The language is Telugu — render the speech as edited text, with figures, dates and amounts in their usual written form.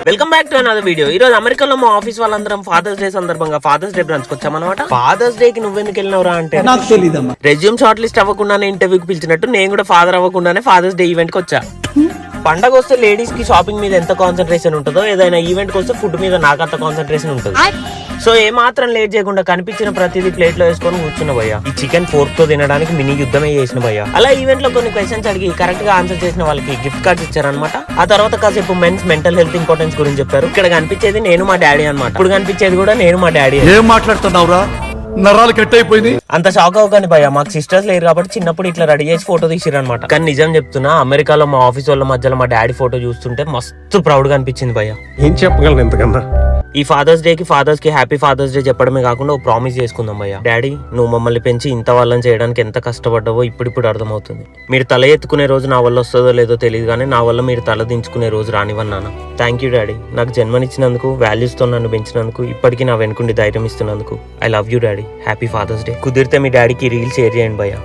Welcome back to another video. ఈ రోజు అమెరికాలో మా ఆఫీస్ వాళ్ళందరం ఫాదర్స్ డే సందర్భంగా ఫాదర్స్ డే బ్రాంచ్ వచ్చామన్నమాట. ఫాదర్స్ డే కి నువ్వెందుకు వెళ్ళినవరా అంటే నాకు తెలియదమ్మా. రెజ్యూమ్ షార్ట్ లిస్ట్ అవ్వకుండానే ఇంటర్వ్యూకి పిలిచినట్టు నేను కూడా ఫాదర్ అవ్వకుండానే ఫాదర్స్ డే ఈవెంట్ కి వచ్చా. పండగ వస్తే లేడీస్ కి షాపింగ్ మీద ఎంత కాన్సన్ట్రేషన్ ఉంటుందో ఏదైనా ఈవెంట్ కి వస్తే ఫుడ్ మీద నాకు అంత కాన్సన్ట్రేషన్ ఉంటుంది. సో ఏ మాత్రం లేట్ చేయకుండా కనిపించిన ప్రతిదీ ప్లేట్ లో వేసుకొని కూర్చున్న భయ్య. ఈ చికెన్ ఫోర్క్ తో తినడానికి మినీ యుద్ధమే చేసిన భయ్య. అలా ఈవెంట్ లో కొన్ని క్వశ్చన్స్ అడిగి కరెక్ట్ గా ఆన్సర్ చేసిన వాళ్ళకి గిఫ్ట్ కార్డ్స్ ఇచ్చారనమాట. ఆ తర్వాత కాసేపు మెన్స్ మెంటల్ హెల్త్ ఇంపార్టెన్స్ గురించి చెప్పారు. ఇక్కడ కనిపించేది నేను మా డాడీ అనమాట. ఇప్పుడు కనిపించేది కూడా నేను మా డాడీ. ఏం మాట్లాడుతున్నావురా, నరాలు కట్ అయిపోయింది. అంత షాక్ అవ్వకండి భయ్య, మాకు సిస్టర్స్ లేరు కాబట్టి చిన్నప్పుడు ఇట్లా రెడీ చేసి ఫోటో తీసిరనమాట. కానీ నిజం చెప్తున్నా, అమెరికాలో మా ఆఫీస్ వాళ్ళ మధ్యలో మా డాడీ ఫోటో చూస్తుంటే మస్తు ప్రౌడ్ గా అనిపించింది భయ్య. ఏం చెప్పగలను ఇంతకన్నా. ఈ ఫాదర్స్ డే కి ఫాదర్స్ కి హ్యాపీ ఫాదర్స్ డే చెప్పడమే కాకుండా ఓ ప్రామిస్ చేసుకుందాం భయ్య. డాడీ, నువ్వు మమ్మల్ని పెంచి ఇంత వాళ్ళని చేయడానికి ఎంత కష్టపడ్డావో ఇప్పుడు అర్థమవుతుంది. మీరు తల ఎత్తుకునే రోజు నా వల్ల వస్తుందో లేదో తెలియదు, కానీ నా వల్ల మీరు తల దించుకునే రోజు రానివన్నాను. థ్యాంక్ యూ డాడీ, నాకు జన్మనిచ్చినందుకు, వాల్యూస్ తో నన్ను పెంచినందుకు, ఇప్పటికీ నా వెనుకుండి ధైర్యం ఇస్తున్నందుకు. I love you daddy. Happy father's day. కుదిరితే మీ డాడీకి రీల్ షేర్ చేయండి భయ్య.